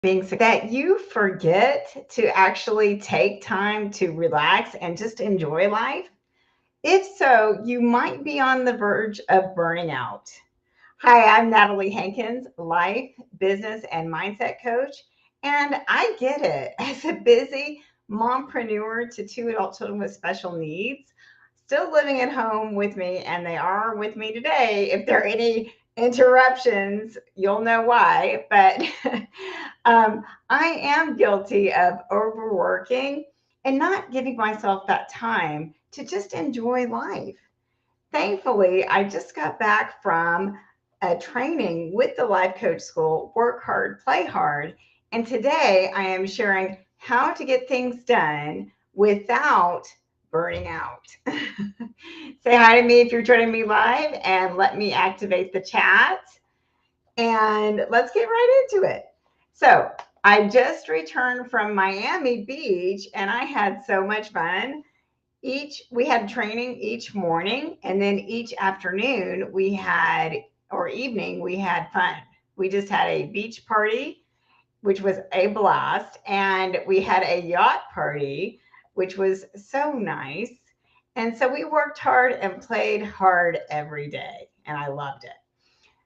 being that you forget to actually take time to relax and just enjoy life? If so, you might be on the verge of burning out. Hi, I'm Natalie Hankins, life, business, and mindset coach. And I get it. As a busy mompreneur to two adult children with special needs, still living at home with me, and they are with me today. If there are any interruptions, you'll know why. But I am guilty of overworking and not giving myself that time to just enjoy life. Thankfully, I just got back from a training with the Life Coach School, Work Hard, Play Hard. And today I am sharing how to get things done without burning out. Say hi to me if you're joining me live and let me activate the chat. And let's get right into it. So, I just returned from Miami Beach and I had so much fun. We had training each morning, and then each afternoon we had, or evening, we had fun. We just had a beach party, which was a blast, and we had a yacht party, which was so nice. And so we worked hard and played hard every day, and I loved it.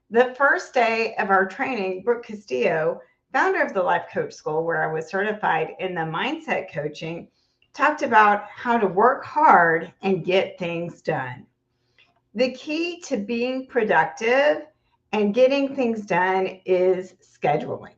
The first day of our training, Brooke Castillo, founder of the Life Coach School, where I was certified in the mindset coaching, talked about how to work hard and get things done. The key to being productive and getting things done is scheduling.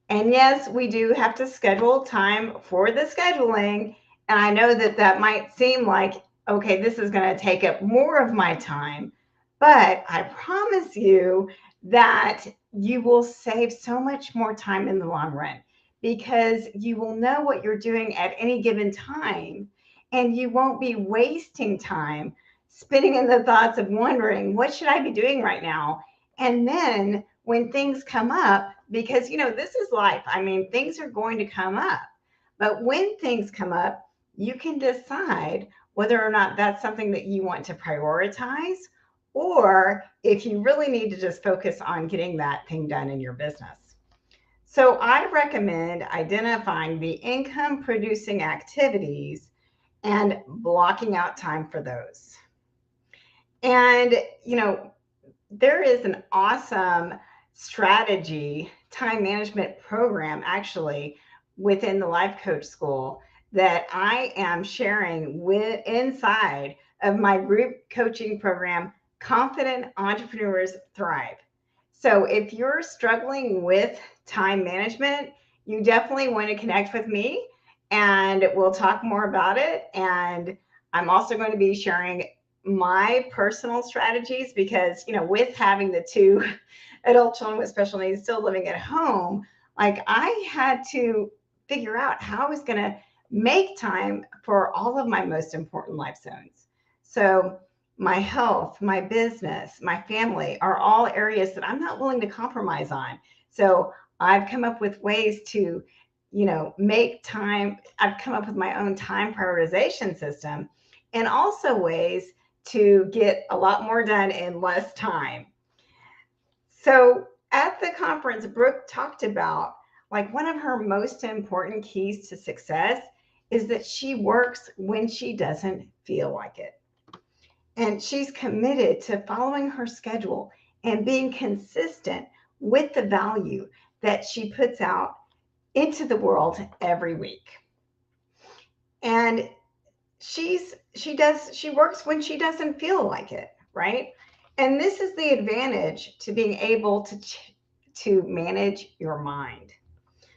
And yes, we do have to schedule time for the scheduling. And I know that that might seem like, okay, this is going to take up more of my time. But I promise you that you will save so much more time in the long run because you will know what you're doing at any given time and you won't be wasting time spinning in the thoughts of wondering, what should I be doing right now? And then when things come up, because this is life. I mean, things are going to come up. But when things come up, you can decide whether or not that's something that you want to prioritize or if you really need to just focus on getting that thing done in your business. So I recommend identifying the income producing activities and blocking out time for those. And, there is an awesome strategy time management program actually within the Life Coach School that I am sharing with inside of my group coaching program, Confident Entrepreneurs Thrive. So if you're struggling with time management, you definitely want to connect with me and we'll talk more about it. And I'm also going to be sharing my personal strategies because, with having the two adult children with special needs still living at home, like I had to figure out how I was going to make time for all of my most important life zones. So, my health, my business, my family are all areas that I'm not willing to compromise on. So, I've come up with ways to, make time. I've come up with my own time prioritization system and also ways to get a lot more done in less time. So at the conference, Brooke talked about like one of her most important keys to success is that she works when she doesn't feel like it. And she's committed to following her schedule and being consistent with the value that she puts out into the world every week. And she works when she doesn't feel like it, right? And this is the advantage to being able to manage your mind.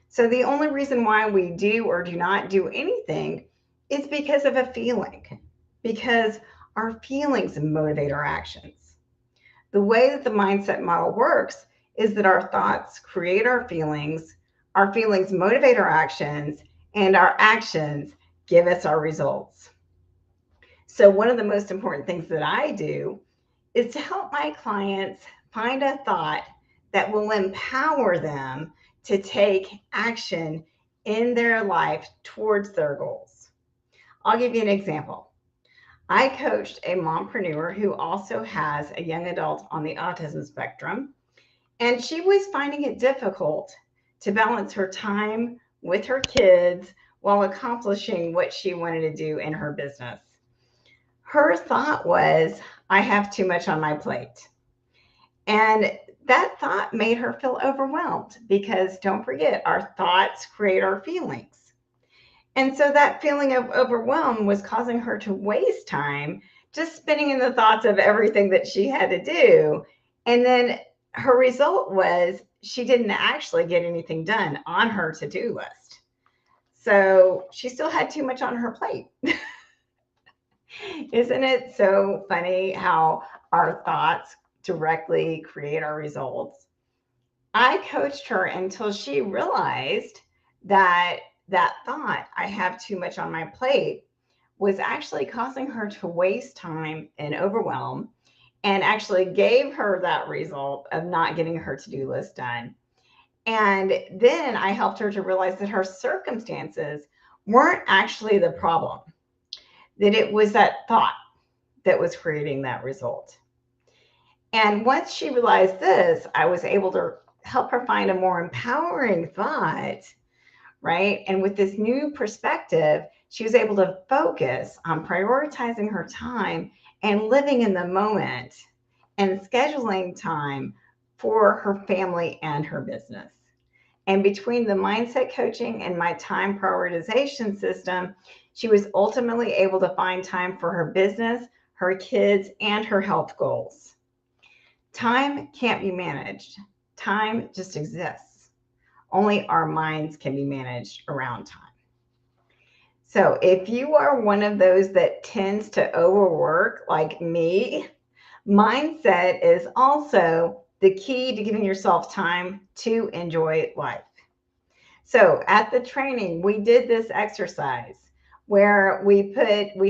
So the only reason why we do or do not do anything is because of a feeling, because our feelings motivate our actions. The way that the mindset model works is that our thoughts create our feelings motivate our actions, and our actions give us our results. So, one of the most important things that I do is to help my clients find a thought that will empower them to take action in their life towards their goals. I'll give you an example. I coached a mompreneur who also has a young adult on the autism spectrum, and she was finding it difficult to balance her time with her kids while accomplishing what she wanted to do in her business. Her thought was, I have too much on my plate. And that thought made her feel overwhelmed because don't forget, our thoughts create our feelings. And so that feeling of overwhelm was causing her to waste time just spinning in the thoughts of everything that she had to do. And then her result was she didn't actually get anything done on her to do list. So she still had too much on her plate. Isn't it so funny how our thoughts directly create our results? I coached her until she realized that that thought, I have too much on my plate, was actually causing her to waste time and overwhelm, and actually gave her that result of not getting her to-do list done. And then I helped her to realize that her circumstances weren't actually the problem, that it was that thought that was creating that result. And once she realized this, I was able to help her find a more empowering thought, right? And with this new perspective, she was able to focus on prioritizing her time and living in the moment and scheduling time for her family and her business. And between the mindset coaching and my time prioritization system, she was ultimately able to find time for her business, her kids, and her health goals. Time can't be managed. Time just exists. Only our minds can be managed around time. So if you are one of those that tends to overwork like me, mindset is also the key to giving yourself time to enjoy life. So at the training, we did this exercise where we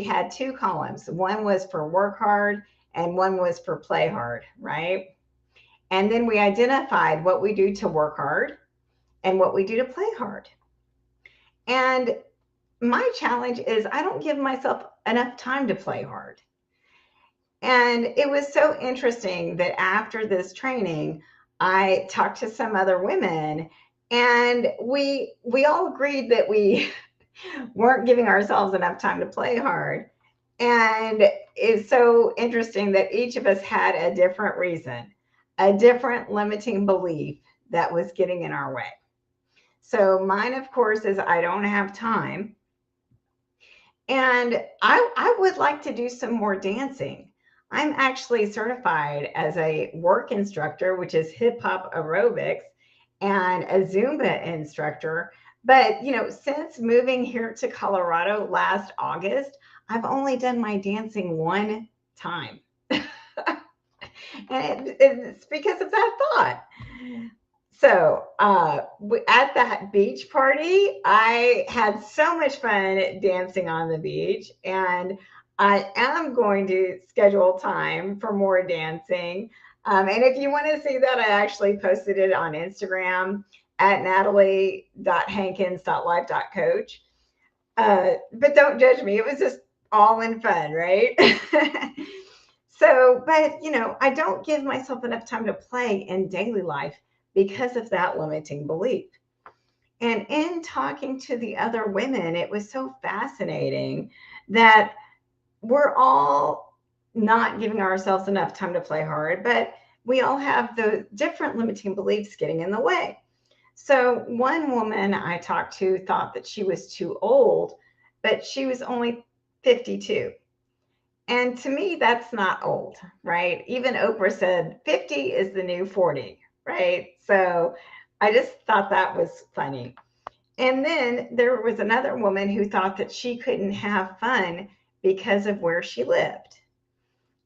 had two columns. One was for work hard and one was for play hard, right? And then we identified what we do to work hard and what we do to play hard. And my challenge is I don't give myself enough time to play hard. And it was so interesting that after this training, I talked to some other women, and we all agreed that we weren't giving ourselves enough time to play hard. And it's so interesting that each of us had a different reason, a different limiting belief that was getting in our way. So mine, of course, is I don't have time. And I would like to do some more dancing. I'm actually certified as a work instructor, which is hip hop aerobics, and a Zumba instructor. But, since moving here to Colorado last August, I've only done my dancing one time. And it's because of that thought. So at that beach party, I had so much fun dancing on the beach, and I am going to schedule time for more dancing. And if you want to see that, I actually posted it on Instagram at natalie.hankins.life.coach. But don't judge me. It was just all in fun, right? So, but I don't give myself enough time to play in daily life because of that limiting belief. And in talking to the other women, it was so fascinating that we're all not giving ourselves enough time to play hard, but we all have the different limiting beliefs getting in the way. So one woman I talked to thought that she was too old, but she was only 52. And to me, that's not old, right? Even Oprah said 50 is the new 40, right? So I just thought that was funny. And then there was another woman who thought that she couldn't have fun because of where she lived.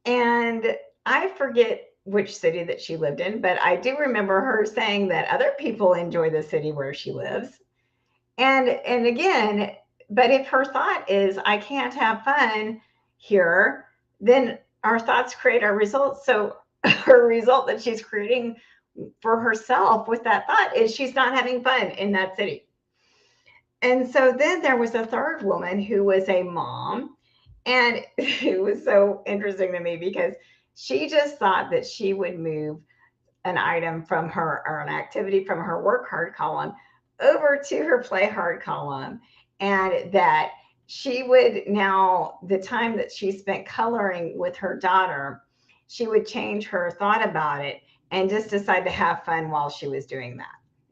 And I forget which city that she lived in, but I do remember her saying that other people enjoy the city where she lives. And again, but if her thought is I can't have fun here, then our thoughts create our results. So her result that she's creating for herself with that thought is she's not having fun in that city. And so then there was a third woman who was a mom, and it was so interesting to me because she just thought that she would move an item from her or an activity from her work hard column over to her play hard column. And that she would now, the time that she spent coloring with her daughter, she would change her thought about it and just decide to have fun while she was doing that.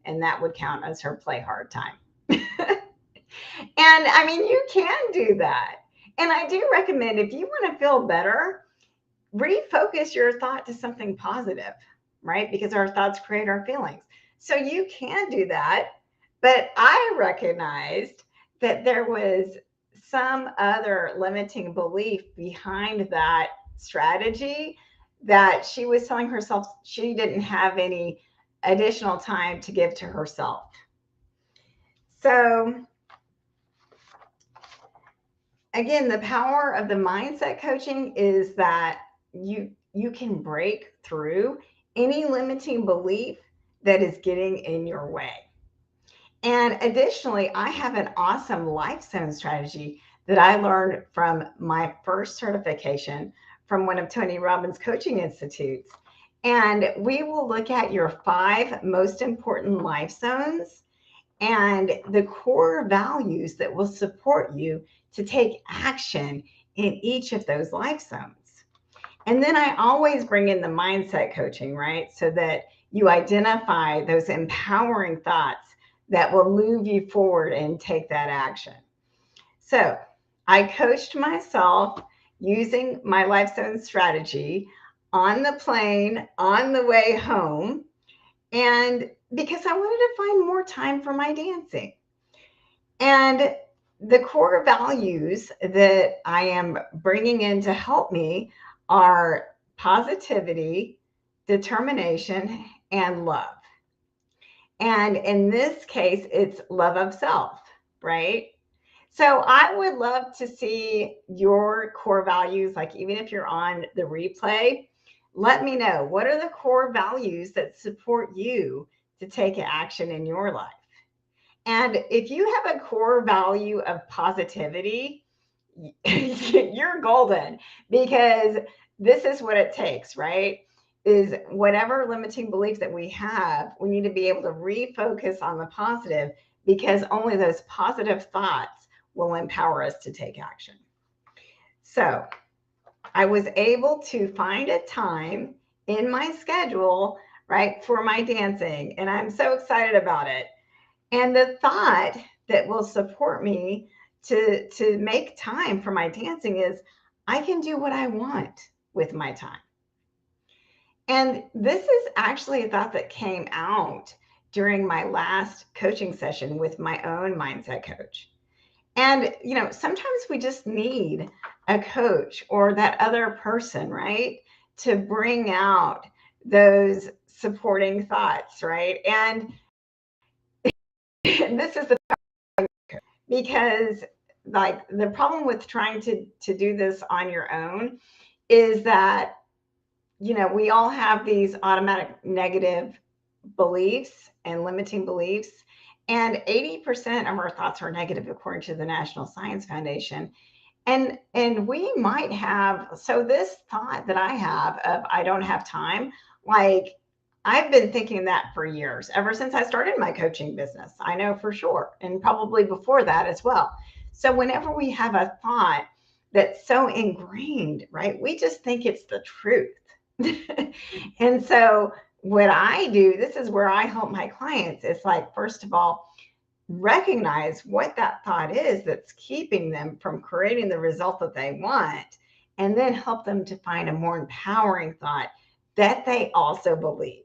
And that would count as her play hard time. And I mean, you can do that. And I do recommend, if you want to feel better, refocus your thought to something positive, right? Because our thoughts create our feelings. So you can do that. But I recognized that there was some other limiting belief behind that strategy, that she was telling herself she didn't have any additional time to give to herself. So again, the power of the mindset coaching is that you can break through any limiting belief that is getting in your way. And additionally, I have an awesome life zone strategy that I learned from my first certification from one of Tony Robbins' coaching institutes. And we will look at your 5 most important life zones and the core values that will support you to take action in each of those life zones. And then I always bring in the mindset coaching, right? So that you identify those empowering thoughts that will move you forward and take that action. So I coached myself using my life zone strategy on the plane on the way home, and because I wanted to find more time for my dancing. And the core values that I am bringing in to help me are positivity, determination, and love. And in this case, it's love of self, right? So I would love to see your core values, like even if you're on the replay, let me know, what are the core values that support you to take action in your life? And if you have a core value of positivity, you're golden, because this is what it takes, right? Is whatever limiting belief that we have, we need to be able to refocus on the positive, because only those positive thoughts will empower us to take action. So I was able to find a time in my schedule, right, for my dancing, and I'm so excited about it. And the thought that will support me to make time for my dancing is, I can do what I want with my time. And this is actually a thought that came out during my last coaching session with my own mindset coach. And, sometimes we just need a coach or that other person, right, to bring out those supporting thoughts, right? And this is the, because like the problem with trying to do this on your own is that we all have these automatic negative beliefs and limiting beliefs, and 80% of our thoughts are negative according to the National Science Foundation. And we might have, so this thought that I have of I don't have time, like I've been thinking that for years, ever since I started my coaching business. I know for sure, and probably before that as well. So whenever we have a thought that's so ingrained, right, we just think it's the truth. And so what I do, this is where I help my clients. It's like, first of all, recognize what that thought is that's keeping them from creating the result that they want, and then help them to find a more empowering thought that they also believe.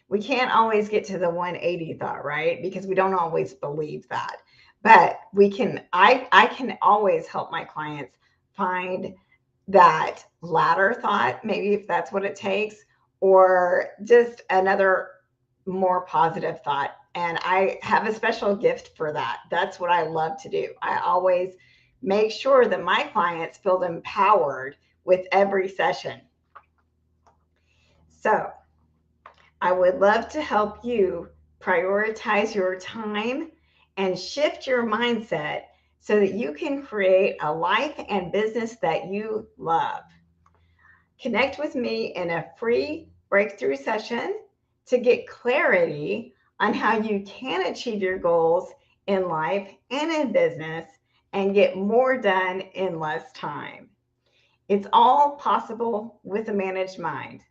We can't always get to the 180 thought, right? Because we don't always believe that. But we can, I can always help my clients find that latter thought, maybe if that's what it takes, or just another more positive thought. And I have a special gift for that. That's what I love to do. I always make sure that my clients feel empowered with every session. So I would love to help you prioritize your time and shift your mindset so that you can create a life and business that you love. Connect with me in a free breakthrough session to get clarity on how you can achieve your goals in life and in business and get more done in less time. It's all possible with a managed mind.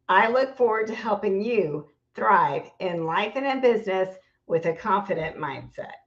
I look forward to helping you thrive in life and in business with a confident mindset.